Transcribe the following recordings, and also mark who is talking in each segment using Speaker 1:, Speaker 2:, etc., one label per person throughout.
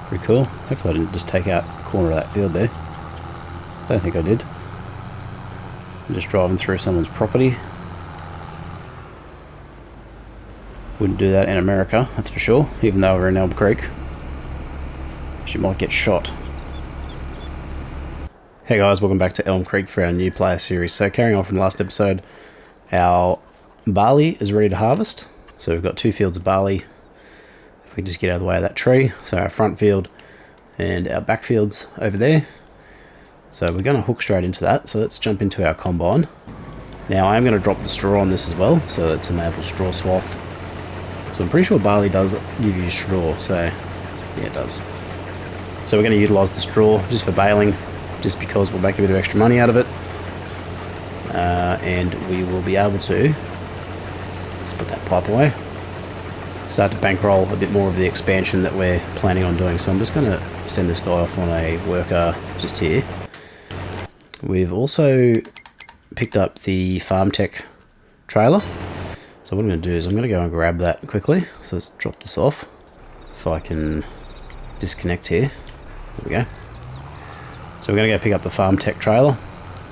Speaker 1: Pretty cool. Hopefully I didn't just take out a corner of that field there. Don't think I did. I'm just driving through someone's property. Wouldn't do that in America, that's for sure, even though we're in Elm Creek. She might get shot. Hey guys, welcome back to Elm Creek for our new player series. So carrying on from the last episode, our barley is ready to harvest. So we've got 2 fields of barley. If we just get out of the way of that tree. So our front field and our back fields over there. So we're going to hook straight into that. So let's jump into our combine. Now I'm going to drop the straw on this as well. So that's enable straw swath. So I'm pretty sure barley does give you straw. So yeah, it does. So we're going to utilise the straw just for baling, just because we'll make a bit of extra money out of it. And we will be able to, let's put that pipe away, start to bankroll a bit more of the expansion that we're planning on doing. So I'm just going to send this guy off on a worker just here. We've also picked up the FARMTECH trailer. So what I'm going to do is I'm going to go and grab that quickly. So let's drop this off. If I can disconnect here. There we go. So we're going to go pick up the FARMTECH trailer.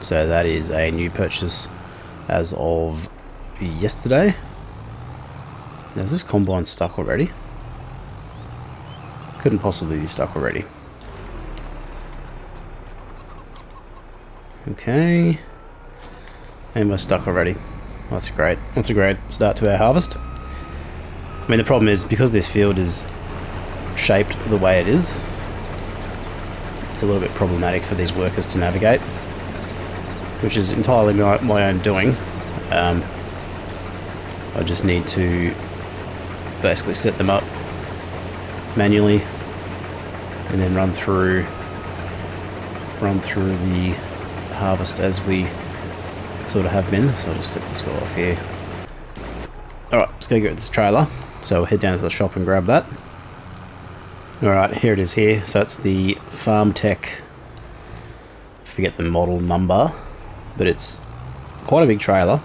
Speaker 1: So that is a new purchase as of yesterday. Now is this combine stuck already? Couldn't possibly be stuck already. Okay. And we're stuck already. That's great. That's a great start to our harvest. I mean, the problem is, because this field is shaped the way it is, it's a little bit problematic for these workers to navigate, which is entirely my own doing. I just need to basically set them up manually and then run through the harvest as we sort of have been. So I'll just set this guy off here. Alright, let's go get this trailer. So we'll head down to the shop and grab that. Alright, here it is here. So it's the FARMTECH, forget the model number, but it's quite a big trailer.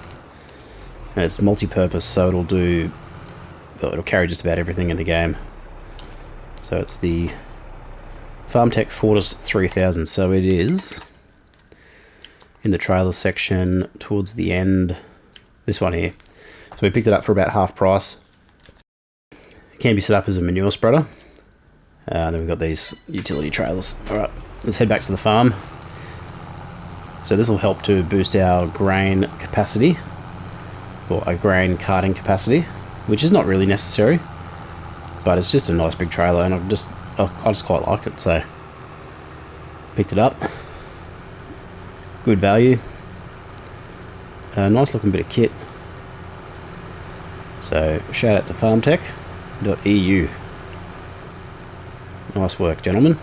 Speaker 1: And it's multi-purpose, so it'll carry just about everything in the game. So it's the FARMTECH FORTIS 3000. So it is in the trailer section towards the end, this one here. So we picked it up for about half price. It can be set up as a manure spreader. Then we've got these utility trailers. Alright, let's head back to the farm. So this will help to boost our grain capacity, or a grain carting capacity, which is not really necessary, but it's just a nice big trailer, and I just quite like it, so picked it up. Good value. Nice looking bit of kit. So shout out to FARMTECH.eu. Nice work, gentlemen.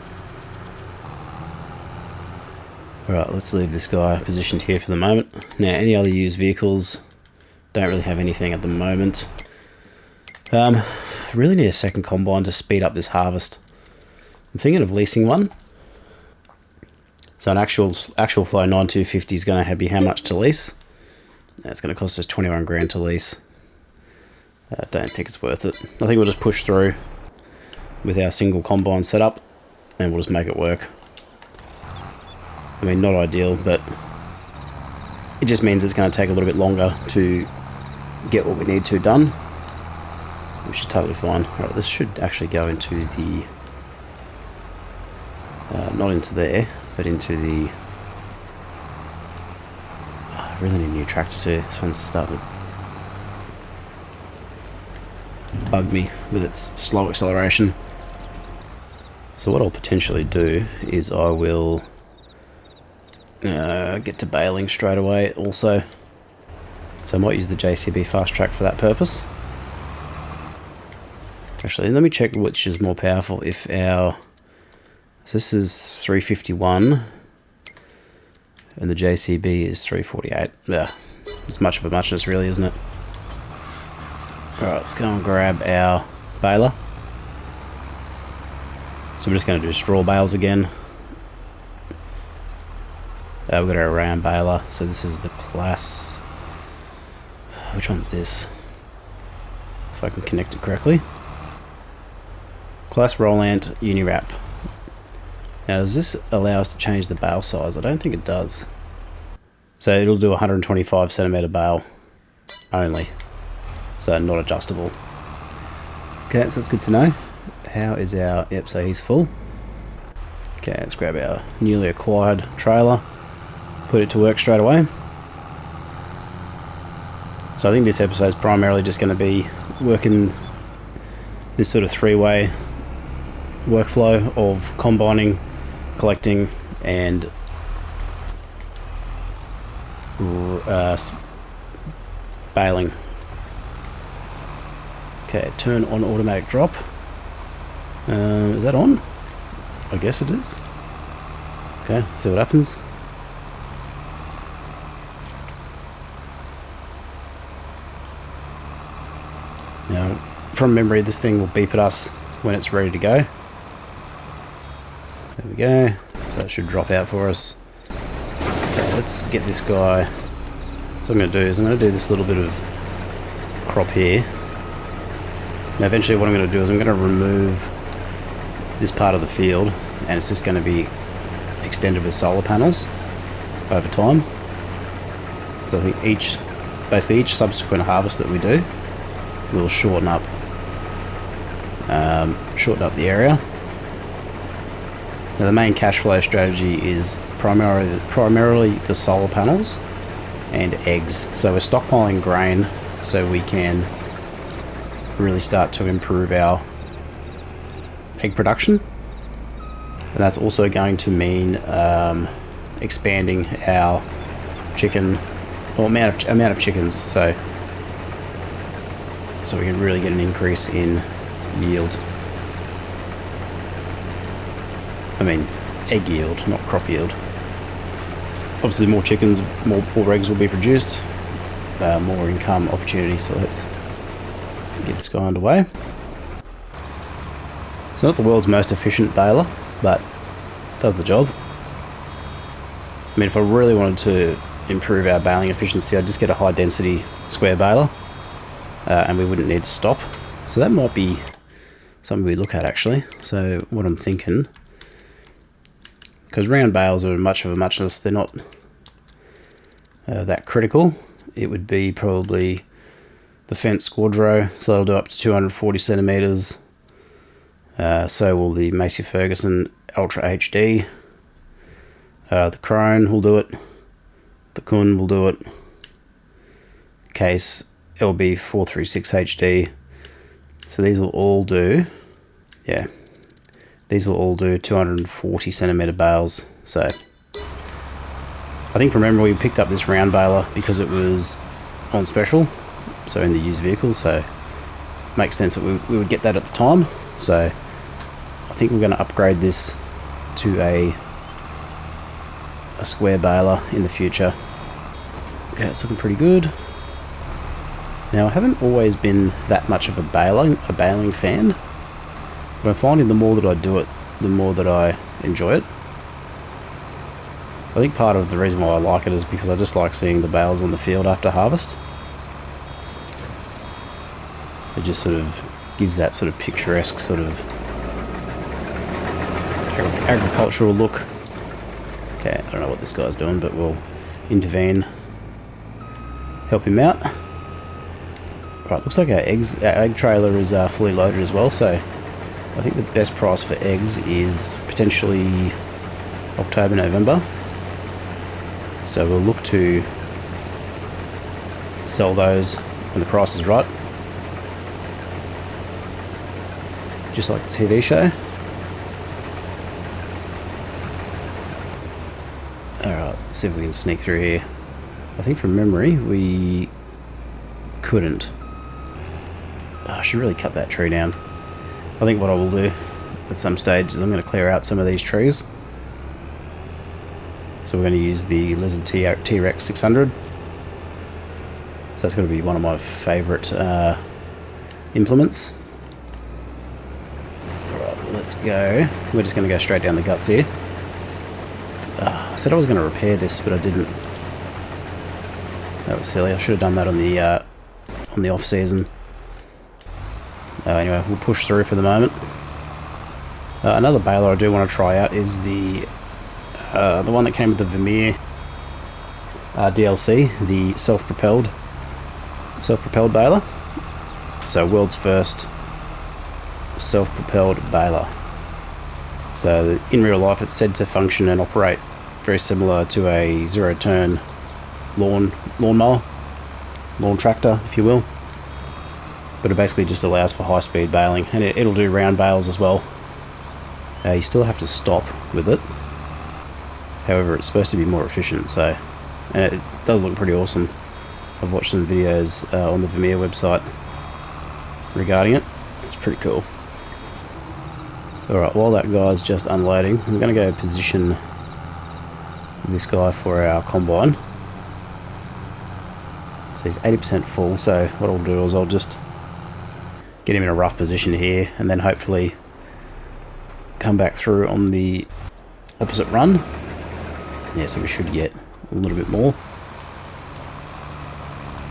Speaker 1: Alright, let's leave this guy positioned here for the moment. Now, any other used vehicles, don't really have anything at the moment. Really need a second combine to speed up this harvest. I'm thinking of leasing one. So an actual flow 9250 is going to be how much to lease? It's going to cost us 21 grand to lease. I don't think it's worth it. I think we'll just push through with our single combine setup, and we'll just make it work. I mean, not ideal, but it just means it's going to take a little bit longer to get what we need to done, which is totally fine. Alright, this should actually go into the not into there, but into the I really need a new tractor too. This one's starting to bug me with its slow acceleration. So what I'll potentially do is I will get to baling straight away also. So I might use the JCB fast track for that purpose. Actually, let me check which is more powerful. If our, so this is 351 and the JCB is 348. Yeah, it's much of a muchness really, isn't it? Alright, let's go and grab our baler. So we're just going to do straw bales again. We've got our round baler. So this is the Claas. Which one's this? If I can connect it correctly. Claas Roland Univap. Now, does this allow us to change the bale size? I don't think it does. So it'll do 125 centimeter bale only. So not adjustable. Okay, so that's good to know. How is our... Yep, so he's full. Okay, let's grab our newly acquired trailer. Put it to work straight away. So I think this episode is primarily just going to be working this sort of three-way workflow of combining, collecting, and baling. Okay, turn on automatic drop. Is that on? I guess it is. Okay, see what happens. Now, from memory, this thing will beep at us when it's ready to go. There we go. So it should drop out for us. Okay, let's get this guy. So what I'm going to do is I'm going to do this little bit of crop here. Now eventually what I'm going to do is I'm going to remove this part of the field, and it's just going to be extended with solar panels over time. So I think basically each subsequent harvest that we do will shorten up the area. Now the main cash flow strategy is primarily the solar panels and eggs. So we're stockpiling grain so we can really start to improve our egg production, and that's also going to mean expanding our chicken or amount of chickens, so we can really get an increase in yield. I mean egg yield, not crop yield. Obviously more chickens, more eggs will be produced, more income opportunities. So let's get this guy underway. It's not the world's most efficient baler, but does the job. I mean, if I really wanted to improve our baling efficiency, I'd just get a high density square baler, and we wouldn't need to stop. So that might be something we look at actually. So what I'm thinking, because round bales are much of a muchness, they're not that critical. It would be probably the Fence Squadro, so that'll do up to 240 centimeters. So will the Macy Ferguson Ultra HD. The Crone will do it. The Kun will do it. Case LB 436 HD. So these will all do, yeah, these will all do 240 centimeter bales. So I think from memory we picked up this round baler because it was on special, so in the used vehicles, so it makes sense that we would get that at the time. So I think we're going to upgrade this to a square baler in the future. Okay, it's looking pretty good. Now I haven't always been that much of a baling fan, but I'm finding the more that I do it, the more that I enjoy it. I think part of the reason why I like it is because I just like seeing the bales on the field after harvest. It just sort of gives that sort of picturesque sort of agricultural look. Okay, I don't know what this guy's doing, but we'll intervene, help him out. Right, looks like our egg trailer is fully loaded as well, so I think the best price for eggs is potentially October, November. So we'll look to sell those when the price is right. Just like the TV show. Alright, see if we can sneak through here. I think from memory we couldn't. I should really cut that tree down. I think what I will do at some stage is I'm going to clear out some of these trees. So we're going to use the Lizard T-Rex 600. So that's going to be one of my favourite implements. Alright, let's go. We're just going to go straight down the guts here. I said I was going to repair this, but I didn't. That was silly. I should have done that on the off season. Anyway, we'll push through for the moment. Another baler I do want to try out is the one that came with the Vermeer DLC, the self-propelled baler. So world's first self-propelled baler. So in real life it's said to function and operate very similar to a zero-turn lawnmower, lawn tractor if you will, but it basically just allows for high-speed baling, and it'll do round bales as well. You still have to stop with it, however it's supposed to be more efficient, so, and it does look pretty awesome. I've watched some videos on the Vermeer website regarding it. It's pretty cool. Alright, while that guy's just unloading, I'm going to go position this guy for our combine. So he's 80% full, so what I'll do is I'll just get him in a rough position here, and then hopefully come back through on the opposite run. Yeah, so we should get a little bit more.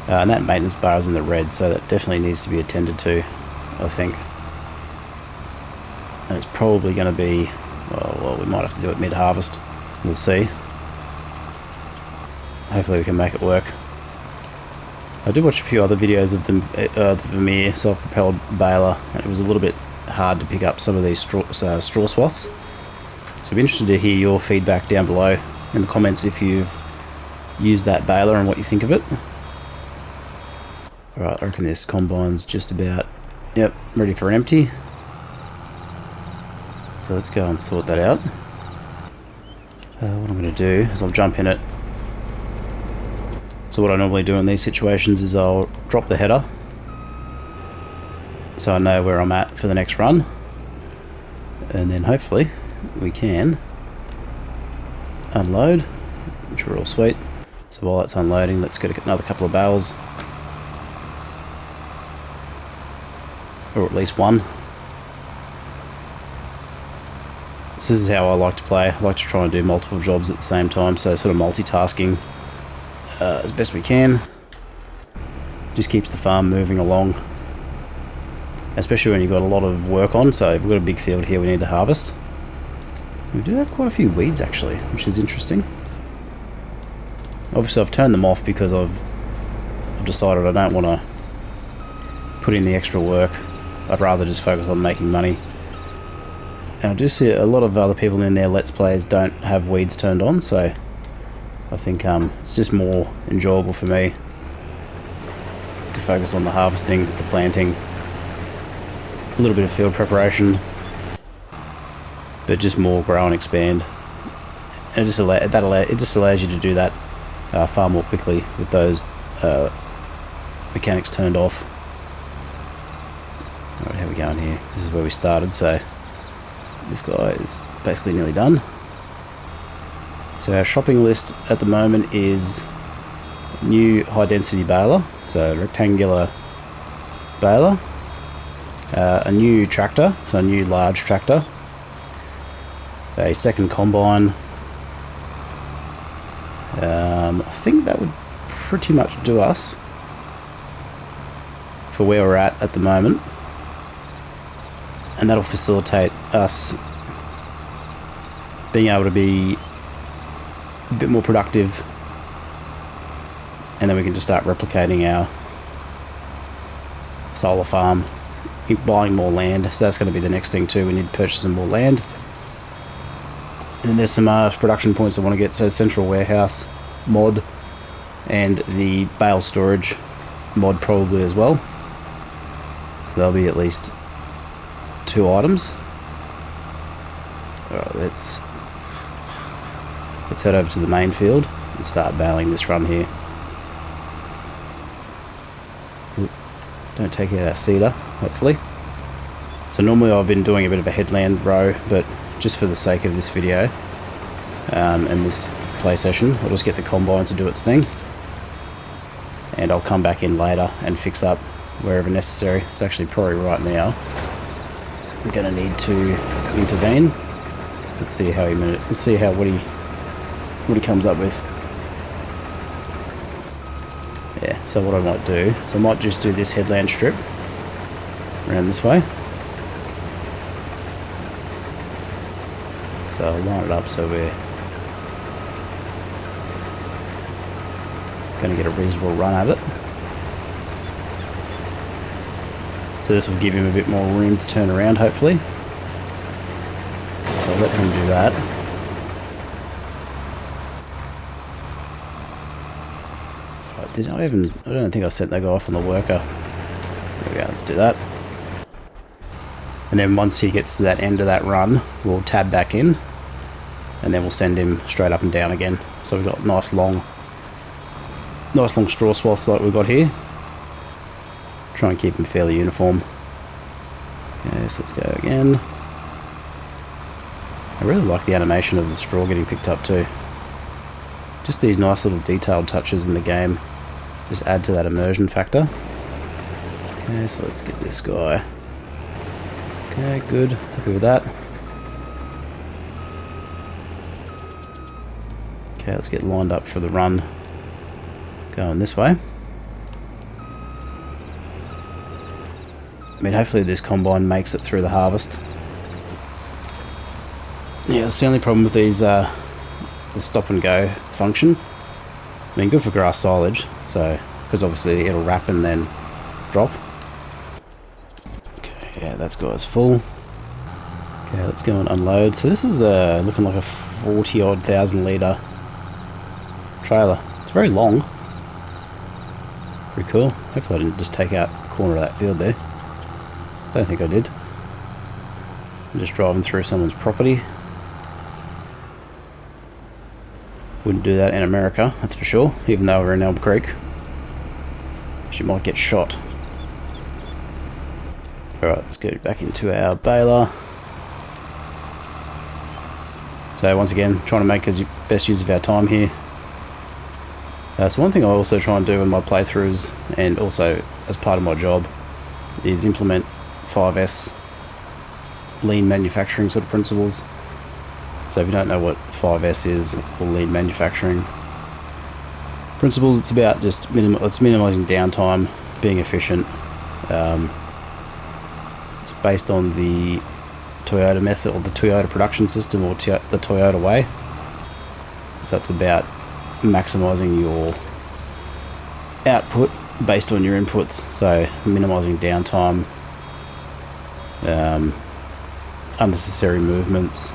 Speaker 1: And that maintenance bar is in the red, so that definitely needs to be attended to, I think. And it's probably going to be, well, we might have to do it mid-harvest. We'll see. Hopefully we can make it work. I did watch a few other videos of the Vermeer self-propelled baler, and it was a little bit hard to pick up some of these straw swaths. So I'd be interested to hear your feedback down below in the comments if you've used that baler and what you think of it. Alright, I reckon this combine's just about, yep, ready for empty. So let's go and sort that out. What I'm going to do is I'll jump in it. So what I normally do in these situations is I'll drop the header, so I know where I'm at for the next run, and then hopefully we can unload, which we're all sweet. So while that's unloading, let's get another couple of bales, or at least one. So this is how I like to play. I like to try and do multiple jobs at the same time, so sort of multitasking as best we can. Just keeps the farm moving along, especially when you've got a lot of work on. So we've got a big field here we need to harvest. We do have quite a few weeds actually, which is interesting. Obviously I've turned them off because I've decided I don't want to put in the extra work. I'd rather just focus on making money. And I do see a lot of other people in their Let's Plays don't have weeds turned on, so I think it's just more enjoyable for me to focus on the harvesting, the planting, a little bit of field preparation, but just more grow and expand. And it just allows you to do that far more quickly with those mechanics turned off. Alright, how are we going here? This is where we started, so this guy is basically nearly done. So our shopping list at the moment is new high density baler, so rectangular baler, a new tractor, so a new large tractor, a second combine. I think that would pretty much do us for where we're at the moment, and that'll facilitate us being able to be a bit more productive, and then we can just start replicating our solar farm, buying more land. So that's going to be the next thing too. We need to purchase some more land, and then there's some production points I want to get. So central warehouse mod and the bale storage mod probably as well, so there'll be at least 2 items. Alright, let's head over to the main field and start baling this run here. Oop, don't take out our cedar, hopefully. So normally I've been doing a bit of a headland row, but just for the sake of this video and this play session, I'll just get the combine to do its thing, and I'll come back in later and fix up wherever necessary. It's actually probably right now I'm going to need to intervene. Let's see how what he comes up with. Yeah, so what I might do is I might just do this headland strip around this way, So I'll line it up so we're going to get a reasonable run at it. So this will give him a bit more room to turn around, hopefully. So I'll let him do that. I don't think I sent that guy off on the worker. There we go, let's do that. And then once he gets to that end of that run, we'll tab back in, and then we'll send him straight up and down again. So we've got nice long straw swaths like we've got here. Try and keep them fairly uniform. Okay, so let's go again. I really like the animation of the straw getting picked up too. Just these nice little detailed touches in the game just add to that immersion factor. Okay, so let's get this guy. Okay, good. Happy with that. Okay, let's get lined up for the run. Going this way. I mean, hopefully this combine makes it through the harvest. Yeah, that's the only problem with these, the stop and go function. I mean, good for grass silage, so, because obviously it'll wrap and then drop. Okay, yeah, that's got us full. Okay, let's go and unload. So this is looking like a 40-odd thousand litre trailer. It's very long. Pretty cool. Hopefully I didn't just take out a corner of that field there. Don't think I did. I'm just driving through someone's property. Wouldn't do that in America, that's for sure, even though we're in Elm Creek. She might get shot. Alright, let's get back into our baler. So once again, trying to make as best use of our time here. So one thing I also try and do in my playthroughs, and also as part of my job, is implement 5S lean manufacturing sort of principles. So if you don't know what 5S is, or lean manufacturing principles, it's about just minimizing downtime, being efficient. It's based on the Toyota method, or the Toyota production system, or the Toyota way. So it's about maximizing your output based on your inputs, so minimizing downtime, unnecessary movements,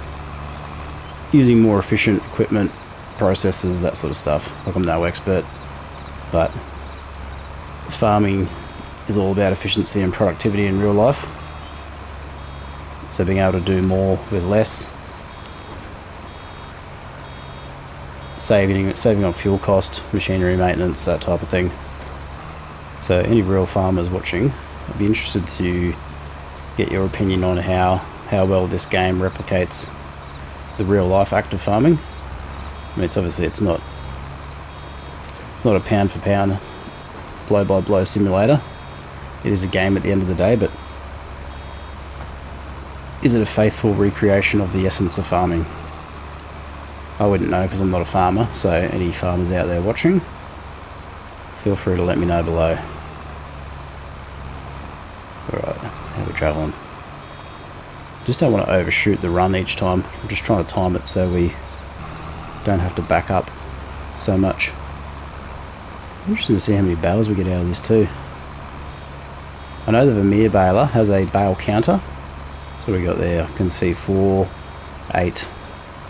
Speaker 1: using more efficient equipment, processes, that sort of stuff. Like, I'm no expert, but farming is all about efficiency and productivity in real life. So being able to do more with less, saving on fuel cost, machinery maintenance, that type of thing. So any real farmers watching, I'd be interested to get your opinion on how well this game replicates the real life act of farming. I mean, it's not a pound for pound, blow by blow simulator. It is a game at the end of the day, but is it a faithful recreation of the essence of farming? I wouldn't know, because I'm not a farmer, so any farmers out there watching, feel free to let me know below. Alright, how are we travelling? Just don't want to overshoot the run each time. I'm just trying to time it so we don't have to back up so much. I'm interested to see how many bales we get out of this too. I know the Vermeer baler has a bale counter. So what we got there, I can see 4, 8.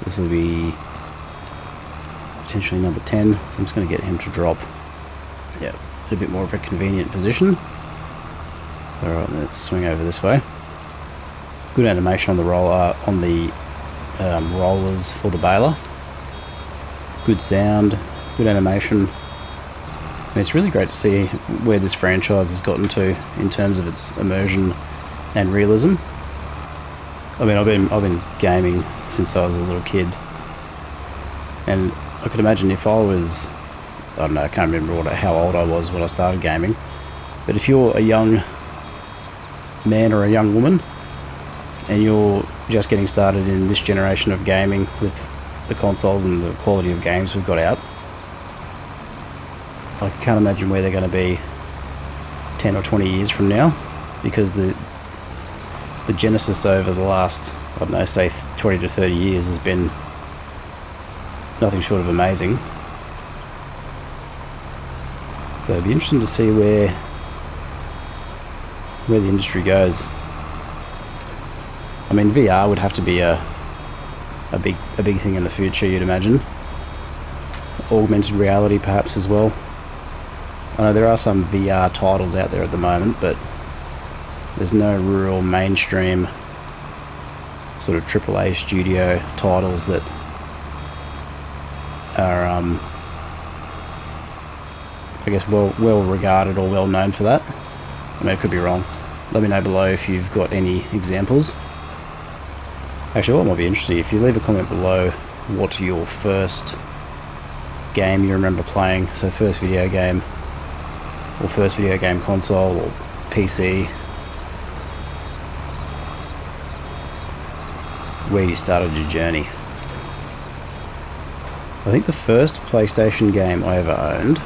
Speaker 1: This will be potentially number 10. So I'm just going to get him to drop, yeah, a bit more of a convenient position. Alright, let's swing over this way. Good animation on the roller, rollers for the baler. Good sound, good animation. I mean, it's really great to see where this franchise has gotten to in terms of its immersion and realism. I mean, I've been gaming since I was a little kid, and I could imagine if I was, I don't know, I can't remember how old I was when I started gaming, but if you're a young man or a young woman and you're just getting started in this generation of gaming with the consoles and the quality of games we've got out, I can't imagine where they're going to be 10 or 20 years from now, because the genesis over the last I don't know, say 20 to 30 years has been nothing short of amazing. So it'd be interesting to see where the industry goes. I mean, VR would have to be a big thing in the future, you'd imagine. Augmented reality perhaps as well. I know there are some VR titles out there at the moment, but there's no real mainstream sort of AAA studio titles that are, I guess, well regarded or well known for that. I mean, I could be wrong. Let me know below if you've got any examples. Actually, what might be interesting, if you leave a comment below what your first game you remember playing, so first video game, or first video game console, or PC, where you started your journey. I think the first PlayStation game I ever owned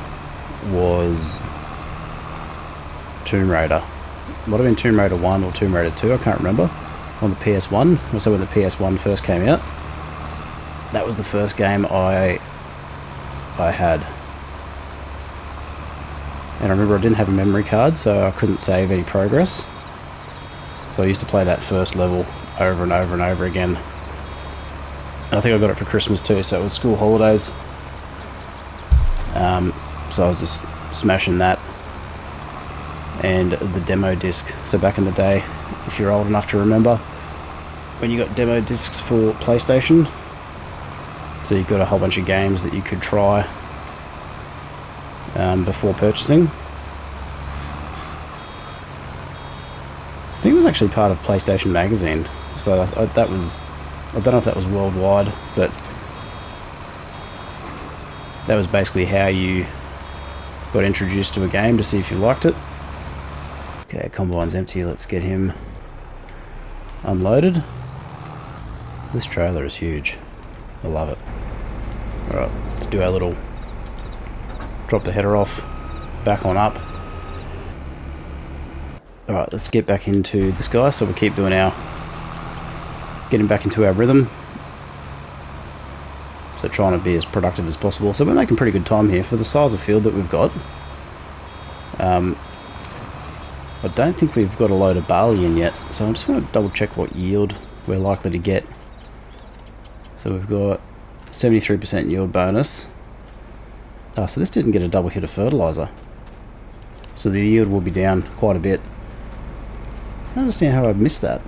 Speaker 1: was Tomb Raider. Might have been Tomb Raider 1 or Tomb Raider 2, I can't remember. On the PS1, also when the PS1 first came out. That was the first game I had. And I remember I didn't have a memory card, so I couldn't save any progress. So I used to play that first level over and over and over again. And I think I got it for Christmas too, so it was school holidays. So I was just smashing that. And the demo disc. So back in the day, if you're old enough to remember, when you got demo discs for PlayStation, so you got a whole bunch of games that you could try before purchasing. I think it was actually part of PlayStation Magazine, so that was, I don't know if that was worldwide, but that was basically how you got introduced to a game to see if you liked it. Okay, combine's empty, let's get him unloaded. This trailer is huge. I love it. Alright, let's do our little drop the header off, back on up. Alright, let's get back into this guy, so we'll keep doing getting back into our rhythm. So trying to be as productive as possible. So we're making pretty good time here for the size of field that we've got. I don't think we've got a load of barley in yet, so I'm just going to double check what yield we're likely to get. So we've got 73% yield bonus. So this didn't get a double hit of fertilizer, so the yield will be down quite a bit. I don't understand how I've missed that.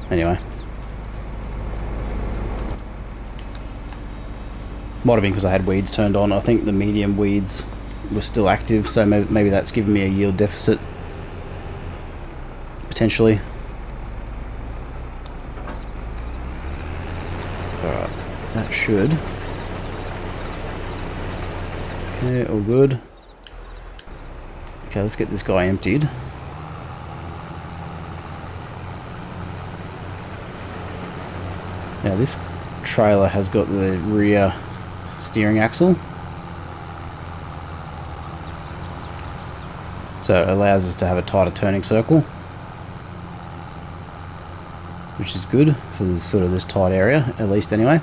Speaker 1: Anyway, might have been because I had weeds turned on. I think the medium weeds were still active, so maybe that's given me a yield deficit potentially. Alright, that should. Okay, all good. Okay, let's get this guy emptied. Now this trailer has got the rear steering axle, so it allows us to have a tighter turning circle, which is good for this, sort of this tight area, at least anyway.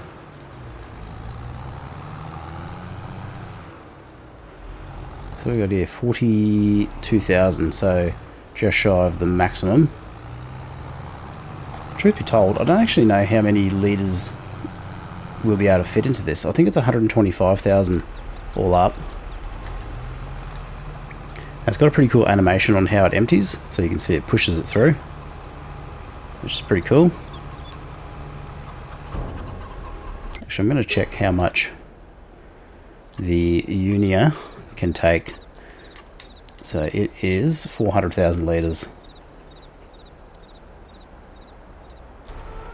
Speaker 1: So we got here 42,000, so just shy of the maximum. Truth be told, I don't actually know how many litres we'll be able to fit into this. I think it's 125,000 all up. It's got a pretty cool animation on how it empties, so you can see it pushes it through, which is pretty cool. Actually, I'm going to check how much the Unia can take. So it is 400,000 litres.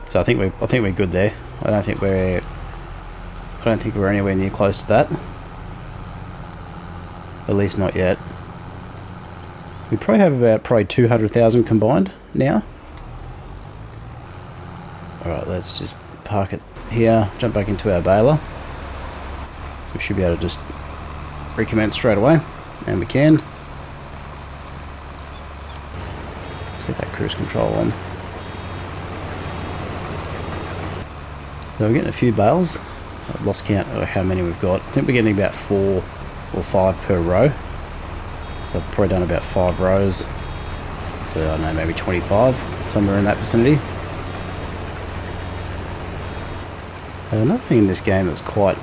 Speaker 1: So I think we're good there. I don't think we're anywhere near close to that. At least not yet. We probably have about 200,000 combined now. Alright, let's just park it here, jump back into our baler. So we should be able to just recommence straight away, and we can. Let's get that cruise control on. So we're getting a few bales. I've lost count of how many we've got. I think we're getting about 4 or 5 per row. So I've probably done about 5 rows. So I don't know, maybe 25, somewhere in that vicinity. Another thing in this game that's quite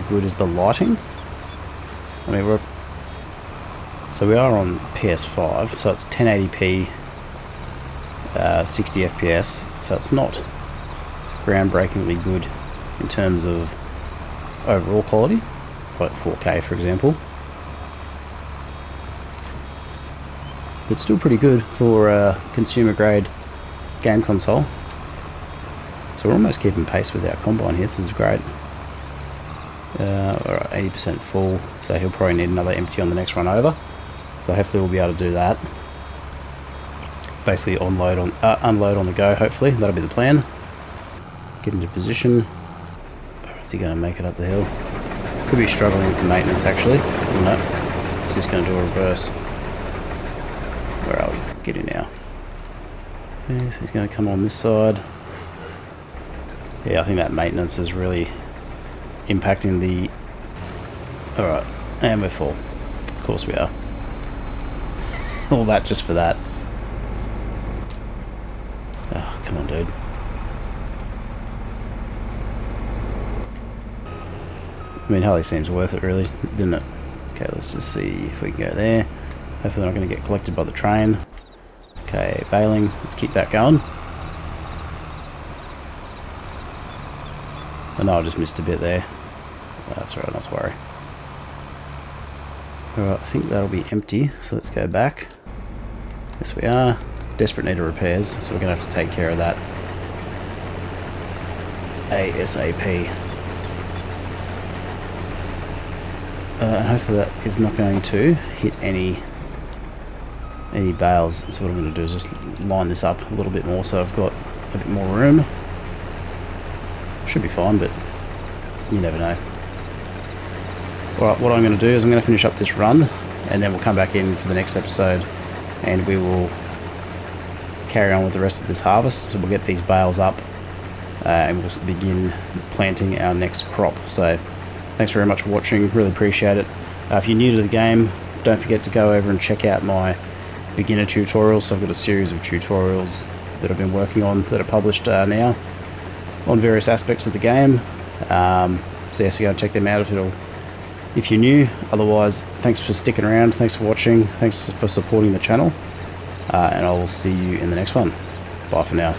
Speaker 1: good is the lighting. I mean, we are on PS5, so it's 1080p, 60 FPS. So it's not groundbreakingly good in terms of overall quality, like 4K for example. It's still pretty good for a consumer grade game console. So we're almost keeping pace with our combine here. This is great. Alright, 80% full, so he'll probably need another empty on the next run over. So hopefully we'll be able to do that. Basically unload on the go, hopefully. That'll be the plan. Get into position. Is he going to make it up the hill? Could be struggling with the maintenance actually. No, he's just going to do a reverse. Where are we? Get in now. Okay, so he's going to come on this side. Yeah, I think that maintenance is really impacting the... Alright, and we're full. Of course we are. All that just for that. Oh, come on, dude. I mean, hardly seems worth it, really, didn't it? Okay, let's just see if we can go there. Hopefully they're not going to get collected by the train. Okay, baling. Let's keep that going. I know I just missed a bit there. That's alright, not to worry. Alright, I think that'll be empty, so let's go back. Yes, we are. Desperate need of repairs, so we're going to have to take care of that ASAP. And hopefully that is not going to hit any bales. So what I'm going to do is just line this up a little bit more so I've got a bit more room. Should be fine, but you never know. Alright, what I'm going to do is I'm going to finish up this run and then we'll come back in for the next episode and we will carry on with the rest of this harvest. So we'll get these bales up and we'll begin planting our next crop. So thanks very much for watching, really appreciate it. If you're new to the game, don't forget to go over and check out my beginner tutorials. So I've got a series of tutorials that I've been working on that are published now on various aspects of the game. So yes, go and check them out if you're new. Otherwise, thanks for sticking around, thanks for watching, thanks for supporting the channel, and I will see you in the next one. Bye for now.